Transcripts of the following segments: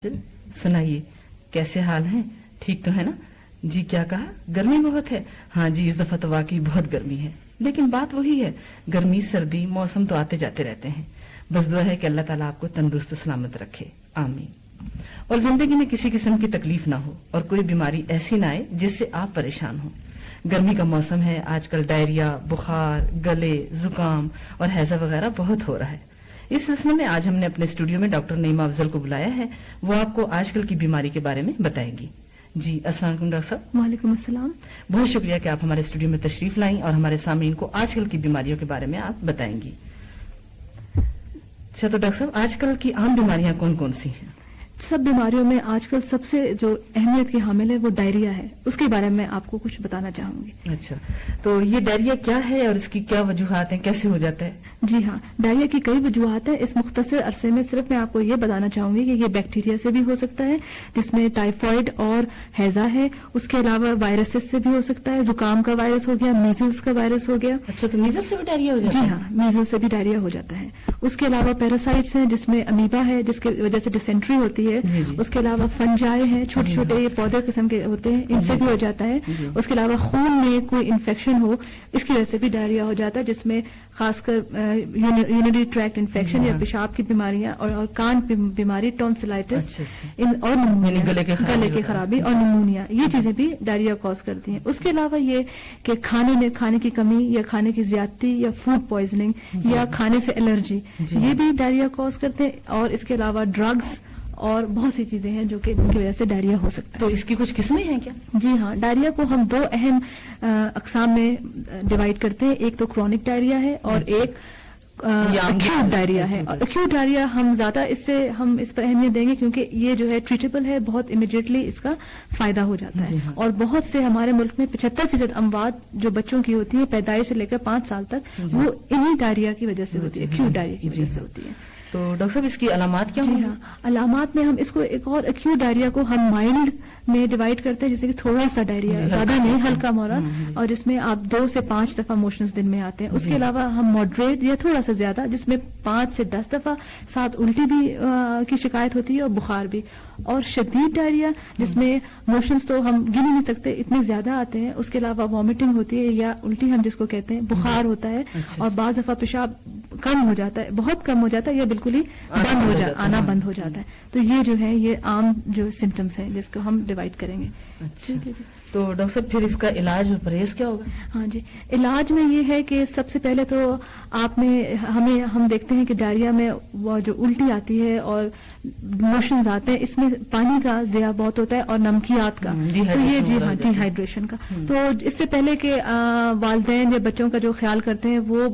سنائیے کیسے حال ہیں؟ ٹھیک تو ہے نا جی؟ کیا کہا؟ گرمی بہت ہے؟ ہاں جی، اس دفعہ تو واقعی بہت گرمی ہے، لیکن بات وہی ہے، گرمی سردی موسم تو آتے جاتے رہتے ہیں، بس دعا ہے کہ اللہ تعالیٰ آپ کو تندرست و سلامت رکھے، آمین۔ اور زندگی میں کسی قسم کی تکلیف نہ ہو اور کوئی بیماری ایسی نہ آئے جس سے آپ پریشان ہوں۔ گرمی کا موسم ہے، آج کل ڈائریا، بخار، گلے، زکام اور ہیضہ وغیرہ بہت ہو رہا ہے۔ اس سلسلے میں آج ہم نے اپنے اسٹوڈیو میں ڈاکٹر نعیمہ افضل کو بلایا ہے، وہ آپ کو آج کل کی بیماری کے بارے میں بتائیں گی۔ جی السلام علیکم ڈاکٹر صاحب۔ وعلیکم السلام۔ بہت شکریہ کہ آپ ہمارے اسٹوڈیو میں تشریف لائیں اور ہمارے سامعین کو آج کل کی بیماریوں کے بارے میں آپ بتائیں گی۔ اچھا، تو ڈاکٹر صاحب آج کل کی عام بیماریاں کون کون سی ہیں؟ سب بیماریوں میں آج کل سب سے جو اہمیت کی حامل ہے وہ ڈائریا ہے، اس کے بارے میں آپ کو کچھ بتانا چاہوں گی۔ اچھا، تو یہ ڈائریا کیا ہے اور اس کی کیا وجوہات ہیں، کیسے ہو جاتا ہے؟ جی ہاں، ڈائریا کی کئی وجوہات ہیں۔ اس مختصر عرصے میں صرف میں آپ کو یہ بتانا چاہوں گی کہ یہ بیکٹیریا سے بھی ہو سکتا ہے، جس میں ٹائیفائڈ اور ہیضہ ہے، اس کے علاوہ وائرسز سے بھی ہو سکتا ہے، زکام کا وائرس ہو گیا، میزلز کا وائرس ہو گیا۔ اچھا، تو میزل سے بھی ڈائریا ہو جاتا ہے؟ جی ہاں، میزل سے بھی ڈائریا ہو جاتا ہے۔ اس کے علاوہ پیراسائٹس ہیں جس میں امیبا ہے جس کی وجہ سے ڈسینٹری ہوتی ہے۔ اس کے علاوہ فنجائے ہیں، چھوٹے چھوٹے یہ پودے قسم کے ہوتے ہیں، ان سے بھی ہو جاتا ہے۔ اس کے علاوہ خون میں کوئی انفیکشن ہو، اس کی وجہ سے بھی ڈائریا ہو جاتا ہے، جس میں خاص کر یونری ٹریکٹ انفیکشن یا پیشاب کی بیماریاں اور کان بیماری، ٹونسلائٹس اور گلے کی خرابی اور نمونیا، یہ چیزیں بھی ڈائریا کاز کرتی ہیں۔ اس کے علاوہ یہ کہ کھانے کی کمی یا کھانے کی زیادتی یا فوڈ پوائزننگ یا کھانے سے الرجی، یہ بھی ڈائریا کاز کرتے ہیں۔ اور اس کے علاوہ ڈرگز اور بہت سی چیزیں ہیں جو کہ ان کی وجہ سے ڈائریا ہو سکتا ہے۔ تو اس کی کچھ قسمیں ہیں کیا؟ جی ہاں، ڈائریا کو ہم دو اہم اقسام میں ڈیوائڈ کرتے ہیں، ایک تو کرونک ڈائریا ہے اور ایک ایکیوٹ ڈائریا ہے۔ اور ایکیوٹ ڈائریا ہم اس پر اہمیت دیں گے کیونکہ یہ جو ہے ٹریٹیبل ہے، بہت امیڈیٹلی اس کا فائدہ ہو جاتا ہے۔ اور بہت سے ہمارے ملک میں 75% اموات جو بچوں کی ہوتی ہیں پیدائش سے لے کر 5 سال تک، وہ انہی ڈائریا کی وجہ سے ہوتی ہے، ایکیوٹ ڈائریا کی وجہ سے ہوتی ہے۔ تو ڈاکٹر صاحب اس کی علامات کیا؟ جی ہاں، علامات میں ہم اس کو ایک اور ایکیوٹ ڈائریا کو ہم مائلڈ میں ڈیوائڈ کرتے ہیں، جیسے کہ تھوڑا سا ڈائریا، زیادہ نہیں، ہلکا موڑا، اور جس میں آپ 2 سے 5 دفعہ موشنز دن میں آتے ہیں۔ اس کے علاوہ ہم ماڈریٹ یا تھوڑا سا زیادہ، جس میں 5 سے 10 دفعہ، ساتھ الٹی بھی کی شکایت ہوتی ہے اور بخار بھی۔ اور شدید ڈائریا جس میں موشنز تو ہم گن ہی نہیں سکتے، اتنے زیادہ آتے ہیں۔ اس کے علاوہ وامٹنگ ہوتی ہے یا الٹی ہم جس کو کہتے ہیں، بخار ہوتا ہے، اور بعض دفعہ پیشاب کم ہو جاتا ہے، بہت کم ہو جاتا ہے یا بالکل ہی آنا بند ہو جاتا ہے۔ تو یہ جو ہے یہ عام جو سمٹمز ہیں جس کو ہم ڈیوائڈ کریں گے۔ ٹھیک ہے جی۔ تو ڈاکٹر صاحب پھر اس کا علاج اور پرہیز کیا ہوگا؟ ہاں جی، علاج میں یہ ہے کہ سب سے پہلے تو ہم دیکھتے ہیں کہ ڈائریا میں وہ جو الٹی آتی ہے اور موشنز آتے ہیں، اس میں پانی کا ضیاع بہت ہوتا ہے اور نمکیات کا، تو یہ جی ہاں ڈی ہائیڈریشن کا۔ تو اس سے پہلے کہ والدین یا بچوں کا جو خیال کرتے ہیں وہ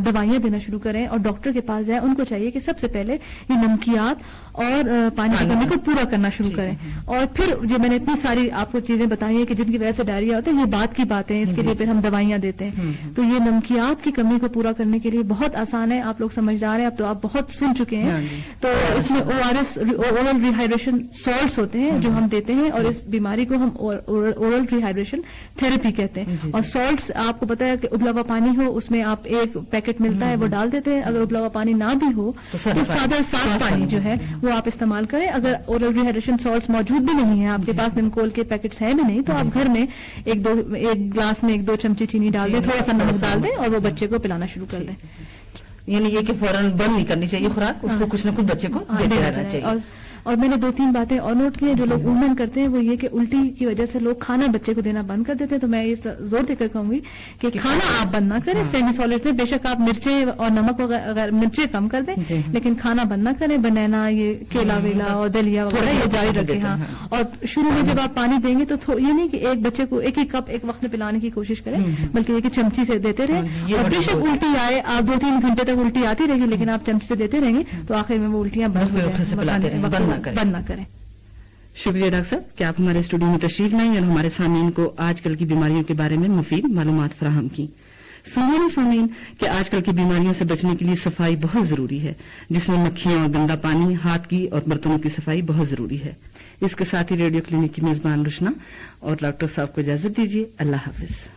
دوائیاں دینا شروع کریں اور ڈاکٹر کے پاس جائیں، ان کو چاہیے کہ سب سے پہلے یہ نمکیات اور پانی کی کمی کو پورا کرنا شروع کریں۔ اور پھر جو میں نے اتنی ساری آپ کو چیزیں بتائی ہیں کہ جن کی وجہ سے ڈائریا ہوتا ہے، یہ بات کی باتیں ہیں، اس کے لیے پھر ہم دوائیاں دیتے ہیں۔ تو یہ نمکیات کی کمی کو پورا کرنے کے لیے بہت آسان ہے، آپ لوگ سمجھدار ہیں، اب تو آپ بہت سن چکے ہیں۔ تو اس میں ORS اورل ریہائیڈریشن سالٹس ہوتے ہیں جو ہم دیتے ہیں، اور اس بیماری کو ہم اورل ریہائیڈریشن تھراپی کہتے ہیں۔ اور سالٹس آپ کو پتا ہے کہ ابلا ہوا پانی ہو، اس میں آپ ایک پیکٹ ملتا ہے وہ ڈال دیتے ہیں۔ اگر ابلا ہوا پانی نہ بھی ہو تو سادہ صاف پانی جو ہے وہ آپ استعمال کریں۔ اگر اورل ریہائیڈریشن سالٹس موجود بھی نہیں ہے، آپ کے پاس نمکول کے پیکٹس ہیں بھی نہیں، تو آپ گھر میں ایک گلاس میں 1-2 چمچی چینی ڈال دیں، تھوڑا سا نمک ڈال دیں اور وہ بچے کو پلانا شروع کر دیں۔ یعنی یہ کہ فوراً بند نہیں کرنی چاہیے خوراک، اس کو کچھ نہ کچھ بچے کو دیتے رہنا چاہیے۔ اور میں نے 2-3 باتیں اور نوٹ کی ہیں جو لوگ عموماً کرتے ہیں، وہ یہ کہ الٹی کی وجہ سے لوگ کھانا بچے کو دینا بند کر دیتے ہیں۔ تو میں یہ زور دے کر کہوں گی کہ کھانا آپ بند نہ کریں، سیمی سالڈ سے، بے شک آپ مرچیں اور نمک وغیرہ مرچیں کم کر دیں، لیکن کھانا بند نہ کریں۔ بنانا، یہ کیلا ویلا اور دلیا وغیرہ یہ جاری رکھیں۔ ہاں، اور شروع میں جب آپ پانی دیں گے تو یہ نہیں کہ ایک بچے کو ایک ہی کپ ایک وقت میں پلانے کی کوشش کریں، بلکہ یہ کہ چمچی سے دیتے رہیں۔ اور بے شک الٹی آئے، آپ 2-3 گھنٹے تک الٹی آتی رہے گی، لیکن آپ چمچی سے دیتے رہیں گے تو آخر میں وہ الٹیاں بند نہ کریں۔ شکریہ ڈاکٹر صاحب کہ آپ ہمارے اسٹوڈیو میں تشریف لائیں اور ہمارے سامعین کو آج کل کی بیماریوں کے بارے میں مفید معلومات فراہم کی۔ سامعین کہ آج کل کی بیماریوں سے بچنے کے لیے صفائی بہت ضروری ہے، جس میں مکھیاں اور گندا پانی، ہاتھ کی اور برتنوں کی صفائی بہت ضروری ہے۔ اس کے ساتھ ہی ریڈیو کلینک کی میزبان رشنا اور ڈاکٹر صاحب کو اجازت دیجیے۔ اللہ حافظ۔